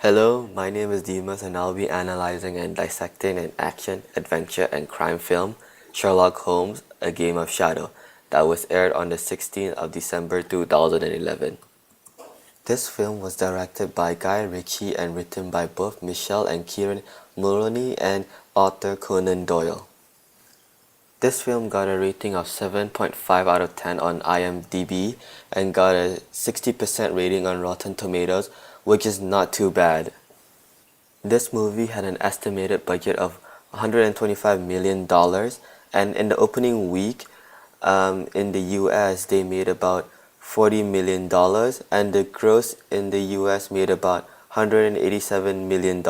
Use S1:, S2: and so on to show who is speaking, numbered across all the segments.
S1: Hello, my name is Dimas and I'll be analyzing and dissecting an action, adventure, and crime film, Sherlock Holmes, A Game of Shadow, that was aired on the 16th of December 2011. This film was directed by Guy Ritchie and written by both Michelle and Kieran Mulroney and Arthur Conan Doyle. This film got a rating of 7.5 out of 10 on IMDb and got a 60% rating on Rotten Tomatoes, which is not too bad. This movie had an estimated budget of $125 million, and in the opening week in the US they made about $40 million, and the gross in the US made about $187 million.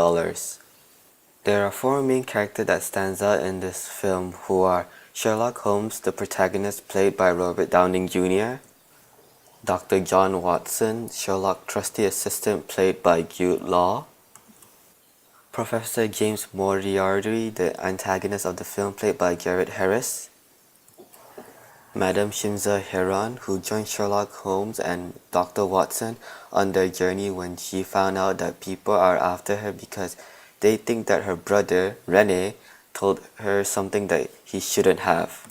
S1: There are four main characters that stands out in this film who are Sherlock Holmes, the protagonist played by Robert Downing Jr., Dr. John Watson, Sherlock's trusty assistant played by Jude Law, Professor James Moriarty, the antagonist of the film played by Garrett Harris, Madame Shimza Heron, who joined Sherlock Holmes and Dr. Watson on their journey when she found out that people are after her because they think that her brother, Rene, told her something that he shouldn't have.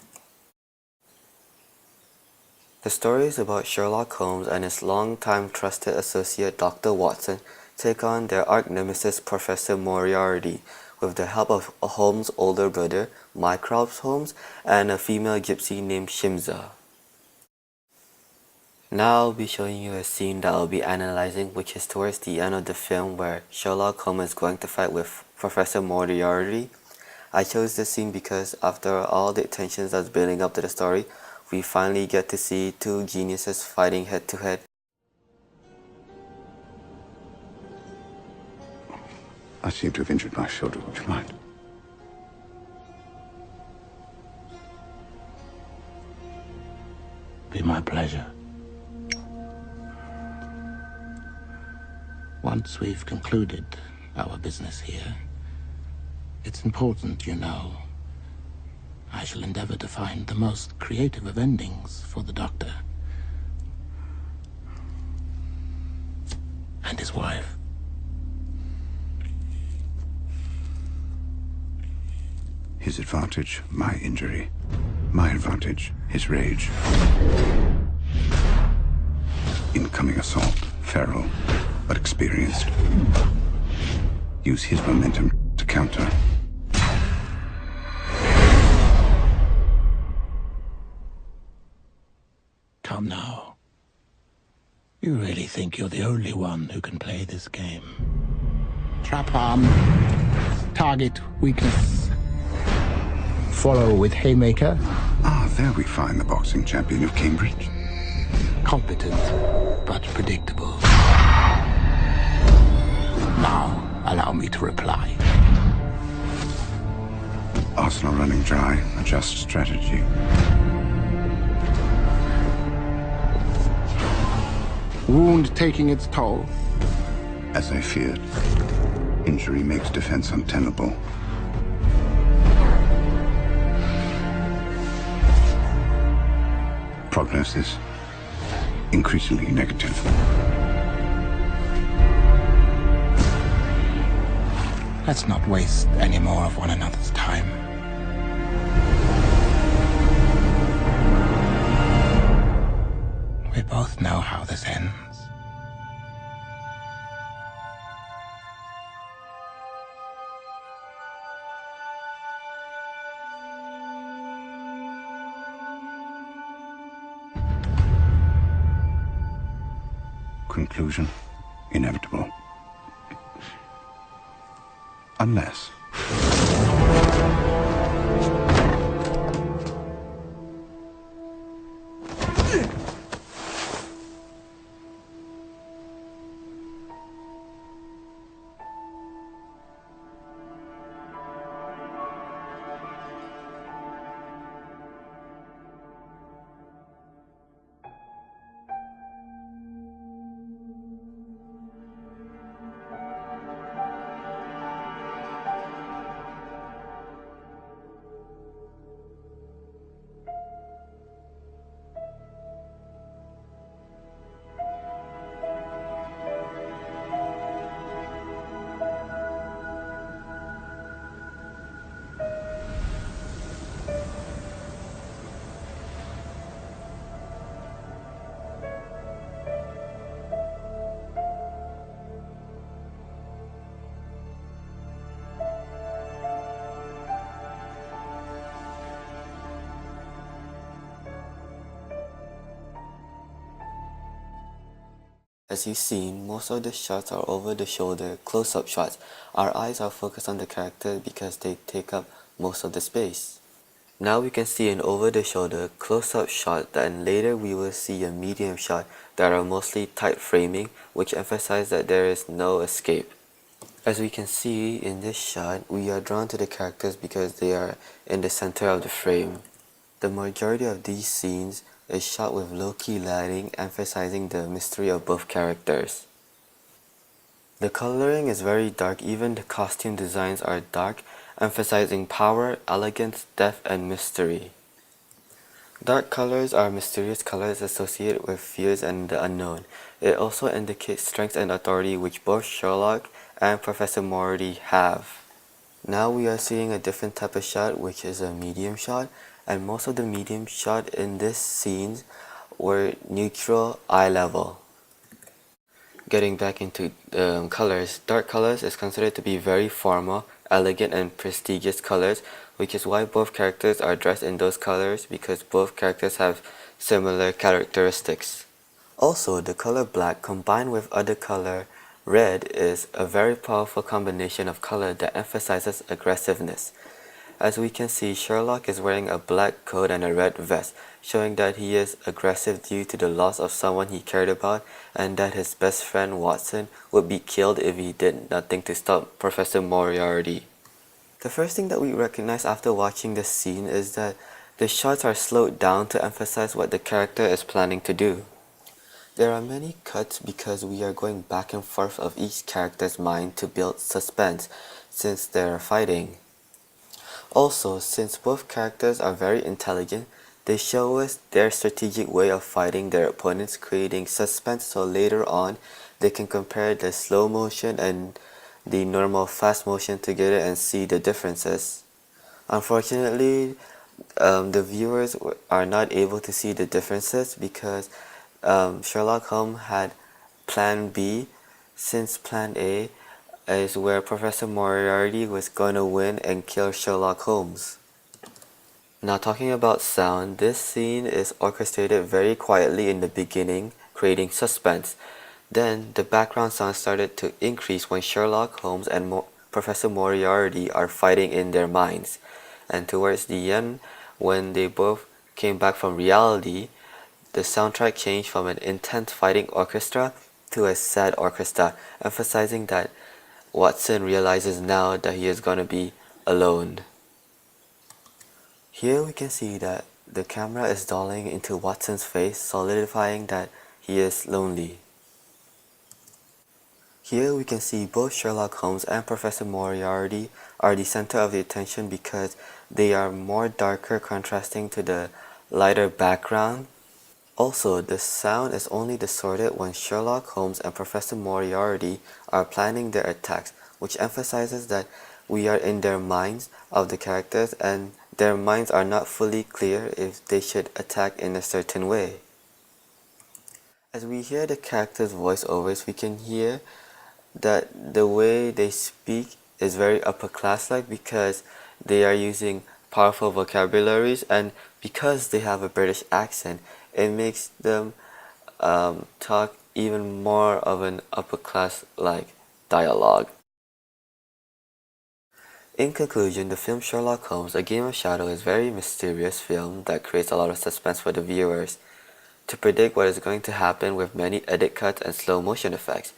S1: The story is about Sherlock Holmes and his long-time trusted associate Dr. Watson take on their arch-nemesis Professor Moriarty with the help of Holmes' older brother, Mycroft Holmes, and a female gypsy named Shimza. Now I'll be showing you a scene that I'll be analyzing, which is towards the end of the film where Sherlock Holmes is going to fight with Professor Moriarty. I chose this scene because after all the tensions that's building up to the story, we finally get to see two geniuses fighting head to head.
S2: I seem to have injured my shoulder. Would you mind?
S3: Be my pleasure. Once we've concluded our business here, it's important, you know. I shall endeavor to find the most creative of endings for the Doctor and his wife.
S2: His advantage, my injury. My advantage, his rage. Incoming assault, feral, but experienced. Use his momentum to counter.
S3: Come now. You really think you're the only one who can play this game? Trap arm. Target weakness. Follow with haymaker.
S2: Ah, there we find the boxing champion of Cambridge.
S3: Competent, but predictable. Now, allow me to reply.
S2: Arsenal running dry. Adjust strategy.
S3: Wound taking its toll.
S2: As I feared. Injury makes defense untenable. Prognosis increasingly negative.
S3: Let's not waste any more of one another's time. We both know how this ends.
S2: Conclusion inevitable. Unless...
S1: As you've seen, most of the shots are over the shoulder close-up shots. Our eyes are focused on the character because they take up most of the space. Now we can see an over-the-shoulder close-up shot, and later we will see a medium shot that are mostly tight framing, which emphasize that there is no escape. As we can see in this shot, we are drawn to the characters because they are in the center of the frame. The majority of these scenes is shot with low-key lighting, emphasizing the mystery of both characters. The coloring is very dark, even the costume designs are dark, emphasizing power, elegance, depth, and mystery. Dark colors are mysterious colors associated with fears and the unknown. It also indicates strength and authority, which both Sherlock and Professor Moriarty have. Now we are seeing a different type of shot, which is a medium shot, and most of the medium shot in this scene were neutral eye level. Getting back into colors, dark colors is considered to be very formal, elegant, and prestigious colors, which is why both characters are dressed in those colors, because both characters have similar characteristics. Also, the color black combined with other color red is a very powerful combination of color that emphasizes aggressiveness. As we can see, Sherlock is wearing a black coat and a red vest, showing that he is aggressive due to the loss of someone he cared about, and that his best friend Watson would be killed if he did nothing to stop Professor Moriarty. The first thing that we recognize after watching this scene is that the shots are slowed down to emphasize what the character is planning to do. There are many cuts because we are going back and forth of each character's mind to build suspense since they are fighting. Also, since both characters are very intelligent, they show us their strategic way of fighting their opponents, creating suspense so later on they can compare the slow motion and the normal fast motion together and see the differences. Unfortunately, the viewers are not able to see the differences because Sherlock Holmes had Plan B, since Plan A is where Professor Moriarty was gonna win and kill Sherlock Holmes. Now talking about sound, this scene is orchestrated very quietly in the beginning, creating suspense. Then the background sound started to increase when Sherlock Holmes and Professor Moriarty are fighting in their minds. And towards the end, when they both came back from reality, the soundtrack changed from an intense fighting orchestra to a sad orchestra, emphasizing that Watson realizes now that he is gonna be alone. Here we can see that the camera is dolling into Watson's face, solidifying that he is lonely. Here we can see both Sherlock Holmes and Professor Moriarty are the center of the attention because they are more darker, contrasting to the lighter background. Also, the sound is only distorted when Sherlock Holmes and Professor Moriarty are planning their attacks, which emphasizes that we are in their minds of the characters and their minds are not fully clear if they should attack in a certain way. As we hear the characters' voiceovers, we can hear that the way they speak is very upper class-like because they are using powerful vocabularies, and because they have a British accent, it makes them talk even more of an upper class-like dialogue. In conclusion, the film Sherlock Holmes, A Game of Shadow is a very mysterious film that creates a lot of suspense for the viewers to predict what is going to happen with many edit cuts and slow motion effects.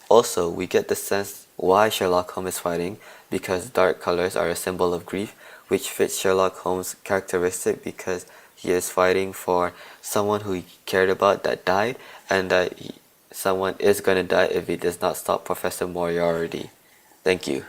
S1: Also, we get the sense why Sherlock Holmes is fighting, because dark colors are a symbol of grief, which fits Sherlock Holmes' characteristic because he is fighting for someone who he cared about that died, and that someone is going to die if he does not stop Professor Moriarty. Thank you.